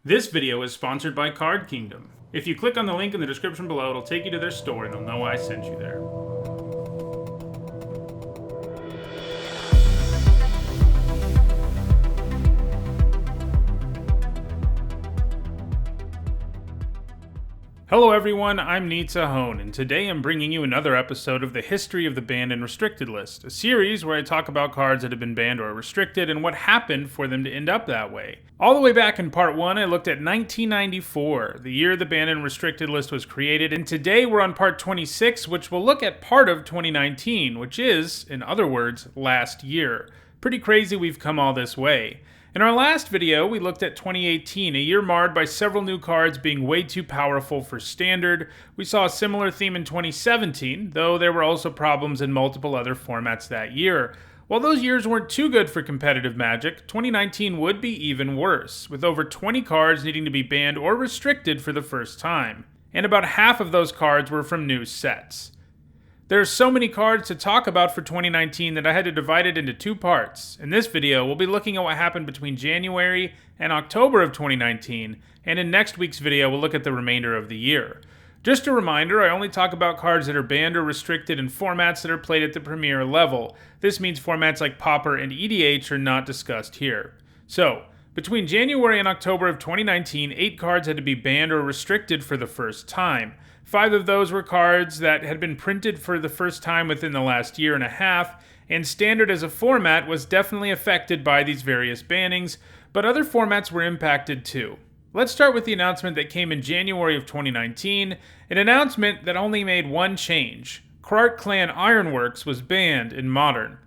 This video is sponsored by Card Kingdom. If you click on the link in the description below, it'll take you to their store and they'll know I sent you there. Hello everyone, I'm Nitsa Hone, and today I'm bringing you another episode of the History of the Banned and Restricted list, a series where I talk about cards that have been banned or restricted and what happened for them to end up that way. All the way back in part 1, I looked at 1994, the year the Banned and Restricted list was created, and today we're on part 26, which will look at part of 2019, which is, in other words, last year. Pretty crazy we've come all this way. In our last video, we looked at 2018, a year marred by several new cards being way too powerful for Standard. We saw a similar theme in 2017, though there were also problems in multiple other formats that year. While those years weren't too good for competitive Magic, 2019 would be even worse, with over 20 cards needing to be banned or restricted for the first time. And about half of those cards were from new sets. There's so many cards to talk about for 2019 that I had to divide it into two parts. In this video, we'll be looking at what happened between January and October of 2019, and in next week's video, we'll look at the remainder of the year. Just a reminder, I only talk about cards that are banned or restricted in formats that are played at the premier level. This means formats like Pauper and EDH are not discussed here. So, between January and October of 2019, 8 cards had to be banned or restricted for the first time. 5 of those were cards that had been printed for the first time within the last year and a half, and Standard as a format was definitely affected by these various bannings, but other formats were impacted too. Let's start with the announcement that came in January of 2019, an announcement that only made one change. Krark Clan Ironworks was banned in Modern.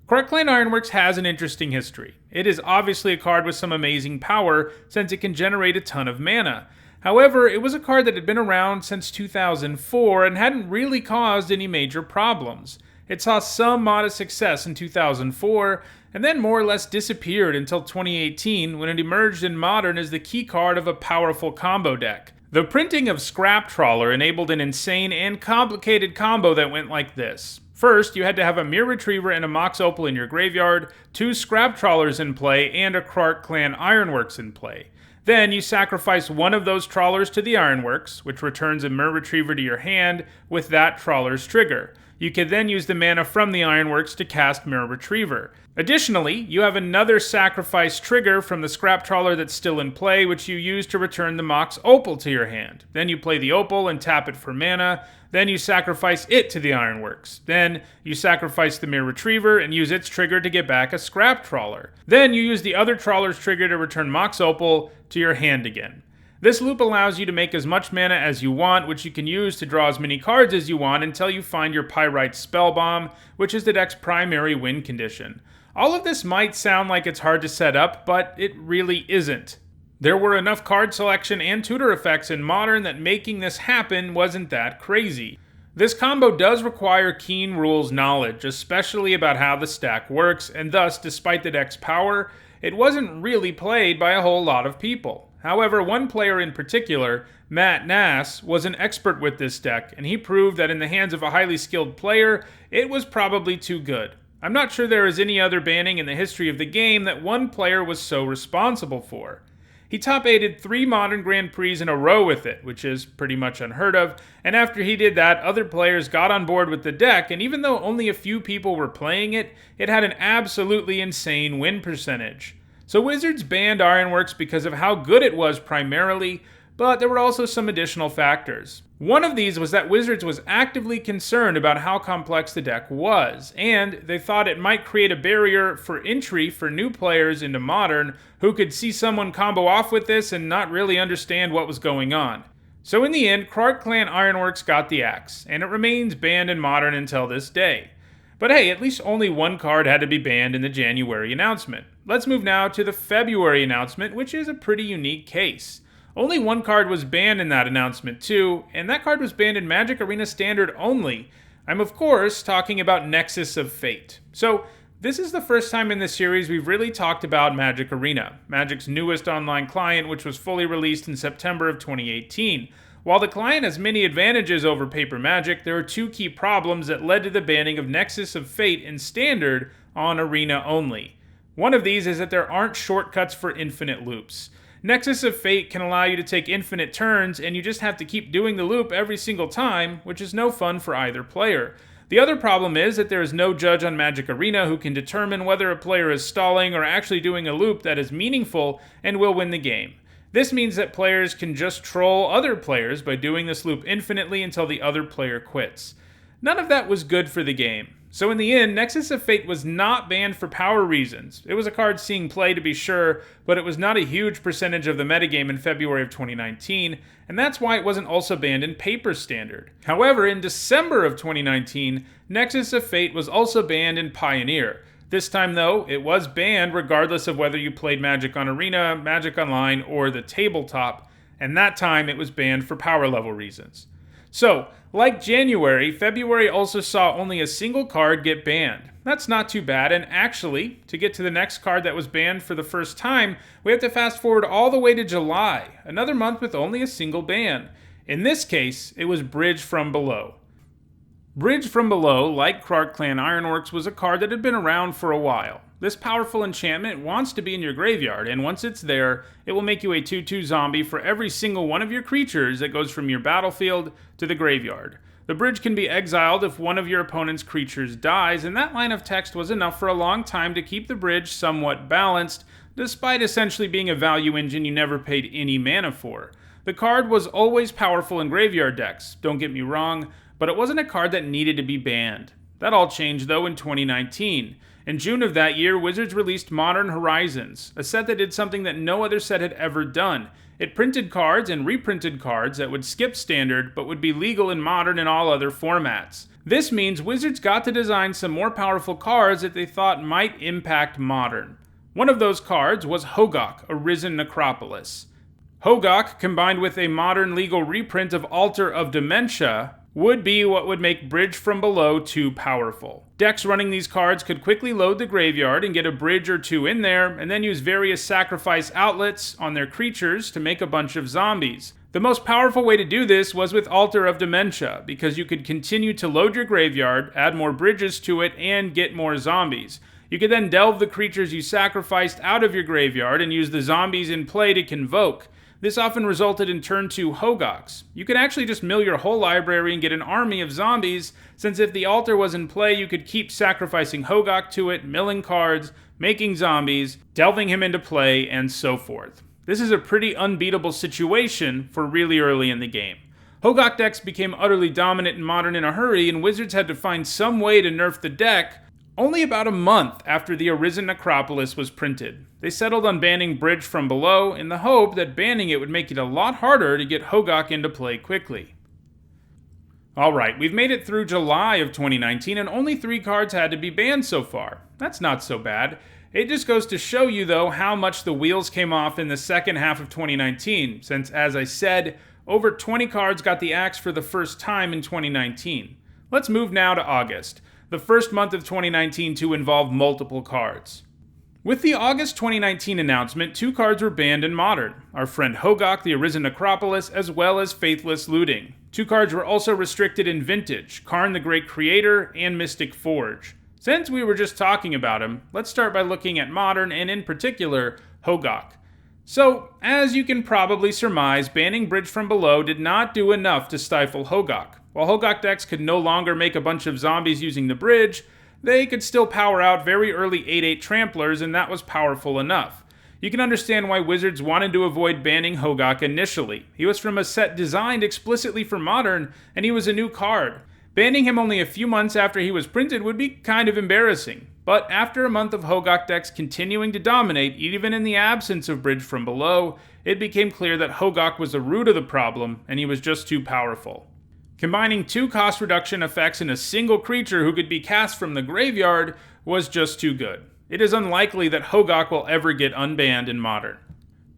Krark Clan Ironworks has an interesting history. It is obviously a card with some amazing power, since it can generate a ton of mana. However, it was a card that had been around since 2004 and hadn't really caused any major problems. It saw some modest success in 2004, and then more or less disappeared until 2018 when it emerged in Modern as the key card of a powerful combo deck. The printing of Scrap Trawler enabled an insane and complicated combo that went like this. First, you had to have a Mirror Retriever and a Mox Opal in your graveyard, 2 Scrap Trawlers in play, and a Krark Clan Ironworks in play. Then you sacrifice one of those trawlers to the Ironworks, which returns a Mirror Retriever to your hand with that trawler's trigger. You can then use the mana from the Ironworks to cast Mirror Retriever. Additionally, you have another sacrifice trigger from the Scrap Trawler that's still in play, which you use to return the Mox Opal to your hand. Then you play the Opal and tap it for mana. Then you sacrifice it to the Ironworks. Then you sacrifice the Mirror Retriever and use its trigger to get back a Scrap Trawler. Then you use the other Trawler's trigger to return Mox Opal to your hand again. This loop allows you to make as much mana as you want, which you can use to draw as many cards as you want until you find your Pyrite Spellbomb, which is the deck's primary win condition. All of this might sound like it's hard to set up, but it really isn't. There were enough card selection and tutor effects in Modern that making this happen wasn't that crazy. This combo does require keen rules knowledge, especially about how the stack works, and thus, despite the deck's power, it wasn't really played by a whole lot of people. However, one player in particular, Matt Nass, was an expert with this deck, and he proved that in the hands of a highly skilled player, it was probably too good. I'm not sure there is any other banning in the history of the game that one player was so responsible for. He top-8'd 3 Modern Grand Prix in a row with it, which is pretty much unheard of, and after he did that, other players got on board with the deck, and even though only a few people were playing it, it had an absolutely insane win percentage. So Wizards banned Ironworks because of how good it was primarily, but there were also some additional factors. One of these was that Wizards was actively concerned about how complex the deck was, and they thought it might create a barrier for entry for new players into Modern who could see someone combo off with this and not really understand what was going on. So in the end, Krark Clan Ironworks got the axe, and it remains banned in Modern until this day. But hey, at least only one card had to be banned in the January announcement. Let's move now to the February announcement, which is a pretty unique case. Only one card was banned in that announcement too, and that card was banned in Magic Arena Standard only. I'm of course talking about Nexus of Fate. So this is the first time in this series we've really talked about Magic Arena, Magic's newest online client, which was fully released in September of 2018. While the client has many advantages over Paper Magic, there are 2 key problems that led to the banning of Nexus of Fate in Standard on Arena only. One of these is that there aren't shortcuts for infinite loops. Nexus of Fate can allow you to take infinite turns, and you just have to keep doing the loop every single time, which is no fun for either player. The other problem is that there is no judge on Magic Arena who can determine whether a player is stalling or actually doing a loop that is meaningful and will win the game. This means that players can just troll other players by doing this loop infinitely until the other player quits. None of that was good for the game. So in the end, Nexus of Fate was not banned for power reasons. It was a card seeing play to be sure, but it was not a huge percentage of the metagame in February of 2019, and that's why it wasn't also banned in Paper Standard. However, in December of 2019, Nexus of Fate was also banned in Pioneer. This time, though, it was banned regardless of whether you played Magic on Arena, Magic Online, or the tabletop, and that time it was banned for power level reasons. So, like January, February also saw only a single card get banned. That's not too bad, and actually, to get to the next card that was banned for the first time, we have to fast forward all the way to July, another month with only a single ban. In this case, it was Bridge from Below. Bridge from Below, like Krark Clan Ironworks, was a card that had been around for a while. This powerful enchantment wants to be in your graveyard, and once it's there, it will make you a 2/2 zombie for every single one of your creatures that goes from your battlefield to the graveyard. The bridge can be exiled if one of your opponent's creatures dies, and that line of text was enough for a long time to keep the bridge somewhat balanced, despite essentially being a value engine you never paid any mana for. The card was always powerful in graveyard decks, don't get me wrong, but it wasn't a card that needed to be banned. That all changed, though, in 2019. In June of that year, Wizards released Modern Horizons, a set that did something that no other set had ever done. It printed cards and reprinted cards that would skip Standard, but would be legal in Modern and all other formats. This means Wizards got to design some more powerful cards that they thought might impact Modern. One of those cards was Hogaak, Arisen Necropolis. Hogaak, combined with a modern legal reprint of Altar of Dementia, would be what would make Bridge from Below too powerful. Decks running these cards could quickly load the graveyard and get a bridge or two in there, and then use various sacrifice outlets on their creatures to make a bunch of zombies. The most powerful way to do this was with Altar of Dementia, because you could continue to load your graveyard, add more bridges to it, and get more zombies. You could then delve the creatures you sacrificed out of your graveyard and use the zombies in play to convoke. This often resulted in turn 2 Hogaaks. You could actually just mill your whole library and get an army of zombies, since if the altar was in play, you could keep sacrificing Hogaak to it, milling cards, making zombies, delving him into play, and so forth. This is a pretty unbeatable situation for really early in the game. Hogaak decks became utterly dominant in Modern in a hurry, and Wizards had to find some way to nerf the deck only about a month after the Arisen Necropolis was printed. They settled on banning Bridge from Below in the hope that banning it would make it a lot harder to get Hogaak into play quickly. Alright, we've made it through July of 2019 and only 3 cards had to be banned so far. That's not so bad. It just goes to show you, though, how much the wheels came off in the second half of 2019, since, as I said, over 20 cards got the axe for the first time in 2019. Let's move now to August, the first month of 2019 to involve multiple cards. With the August 2019 announcement, 2 cards were banned in Modern, our friend Hogaak, the Arisen Necropolis, as well as Faithless Looting. 2 cards were also restricted in Vintage, Karn the Great Creator and Mystic Forge. Since we were just talking about him, let's start by looking at Modern and in particular, Hogaak. So, as you can probably surmise, banning Bridge from Below did not do enough to stifle Hogaak. While Hogaak decks could no longer make a bunch of zombies using the bridge, they could still power out very early 8/8 Tramplers, and that was powerful enough. You can understand why Wizards wanted to avoid banning Hogaak initially. He was from a set designed explicitly for Modern, and he was a new card. Banning him only a few months after he was printed would be kind of embarrassing. But after a month of Hogaak decks continuing to dominate, even in the absence of Bridge from Below, it became clear that Hogaak was the root of the problem, and he was just too powerful. Combining 2 cost reduction effects in a single creature who could be cast from the graveyard was just too good. It is unlikely that Hogaak will ever get unbanned in Modern.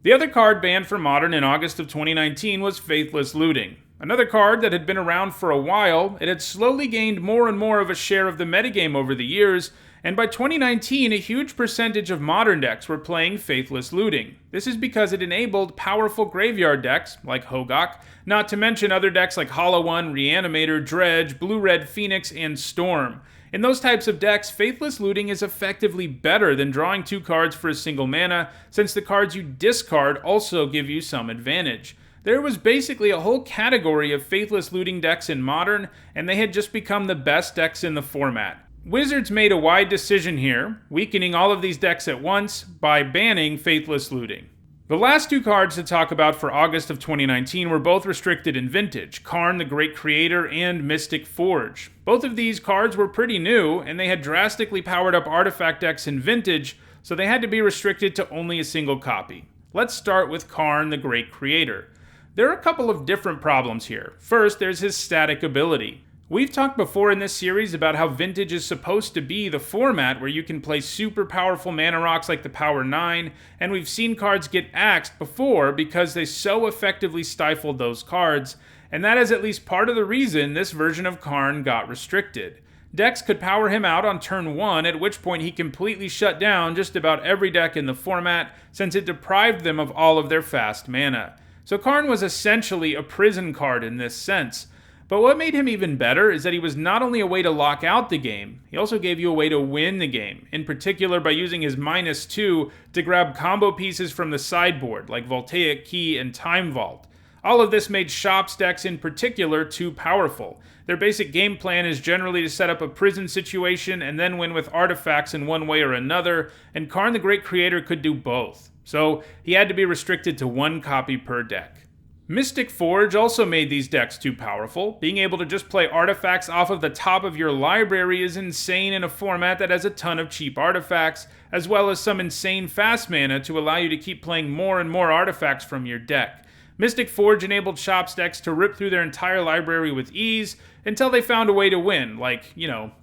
The other card banned for Modern in August of 2019 was Faithless Looting. Another card that had been around for a while, it had slowly gained more and more of a share of the metagame over the years, and by 2019, a huge percentage of Modern decks were playing Faithless Looting. This is because it enabled powerful graveyard decks, like Hogaak, not to mention other decks like Hollow One, Reanimator, Dredge, Blue-Red Phoenix, and Storm. In those types of decks, Faithless Looting is effectively better than drawing 2 cards for a single mana, since the cards you discard also give you some advantage. There was basically a whole category of Faithless Looting decks in Modern, and they had just become the best decks in the format. Wizards made a wide decision here, weakening all of these decks at once by banning Faithless Looting. The last 2 cards to talk about for August of 2019 were both restricted in Vintage, Karn the Great Creator and Mystic Forge. Both of these cards were pretty new, and they had drastically powered up artifact decks in Vintage, so they had to be restricted to only a single copy. Let's start with Karn the Great Creator. There are a couple of different problems here. First, there's his static ability. We've talked before in this series about how Vintage is supposed to be the format where you can play super powerful mana rocks like the Power 9, and we've seen cards get axed before because they so effectively stifled those cards, and that is at least part of the reason this version of Karn got restricted. Decks could power him out on turn 1, at which point he completely shut down just about every deck in the format, since it deprived them of all of their fast mana. So Karn was essentially a prison card in this sense. But what made him even better is that he was not only a way to lock out the game, he also gave you a way to win the game, in particular by using his -2 to grab combo pieces from the sideboard, like Voltaic Key and Time Vault. All of this made Shop's decks in particular too powerful. Their basic game plan is generally to set up a prison situation and then win with artifacts in one way or another, and Karn the Great Creator could do both. So he had to be restricted to 1 copy per deck. Mystic Forge also made these decks too powerful. Being able to just play artifacts off of the top of your library is insane in a format that has a ton of cheap artifacts, as well as some insane fast mana to allow you to keep playing more and more artifacts from your deck. Mystic Forge enabled Shop's decks to rip through their entire library with ease until they found a way to win, like,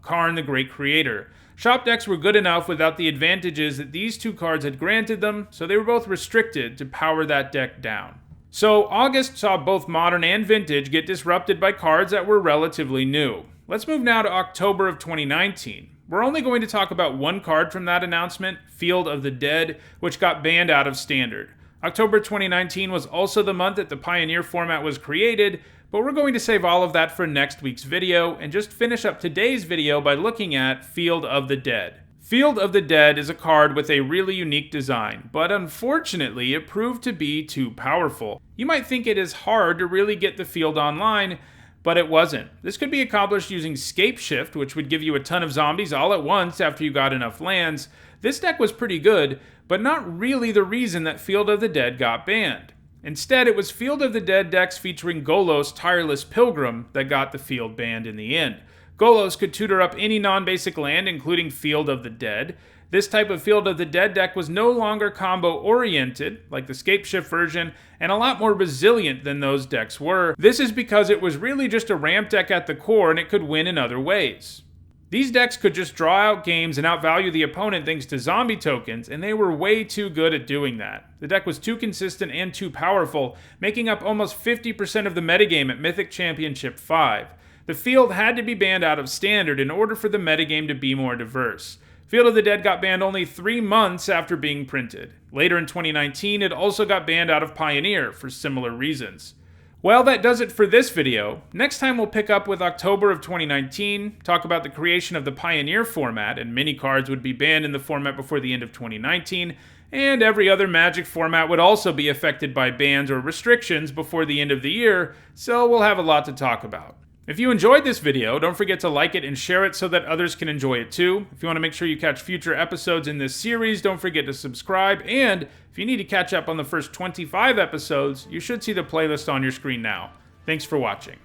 Karn the Great Creator. Shop decks were good enough without the advantages that these 2 cards had granted them, so they were both restricted to power that deck down. So August saw both Modern and Vintage get disrupted by cards that were relatively new. Let's move now to October of 2019. We're only going to talk about 1 card from that announcement, Field of the Dead, which got banned out of Standard. October 2019 was also the month that the Pioneer format was created, but we're going to save all of that for next week's video and just finish up today's video by looking at Field of the Dead. Field of the Dead is a card with a really unique design, but unfortunately it proved to be too powerful. You might think it is hard to really get the field online, but it wasn't. This could be accomplished using Scape Shift, which would give you a ton of zombies all at once after you got enough lands. This deck was pretty good, but not really the reason that Field of the Dead got banned. Instead, it was Field of the Dead decks featuring Golos' Tireless Pilgrim that got the field banned in the end. Golos could tutor up any non-basic land, including Field of the Dead. This type of Field of the Dead deck was no longer combo-oriented, like the Scape Shift version, and a lot more resilient than those decks were. This is because it was really just a ramp deck at the core, and it could win in other ways. These decks could just draw out games and outvalue the opponent thanks to zombie tokens, and they were way too good at doing that. The deck was too consistent and too powerful, making up almost 50% of the metagame at Mythic Championship 5. The field had to be banned out of Standard in order for the metagame to be more diverse. Field of the Dead got banned only 3 months after being printed. Later in 2019, it also got banned out of Pioneer for similar reasons. Well, that does it for this video. Next time we'll pick up with October of 2019, talk about the creation of the Pioneer format, and many cards would be banned in the format before the end of 2019, and every other Magic format would also be affected by bans or restrictions before the end of the year, so we'll have a lot to talk about. If you enjoyed this video, don't forget to like it and share it so that others can enjoy it too. If you want to make sure you catch future episodes in this series, don't forget to subscribe. And if you need to catch up on the first 25 episodes, you should see the playlist on your screen now. Thanks for watching.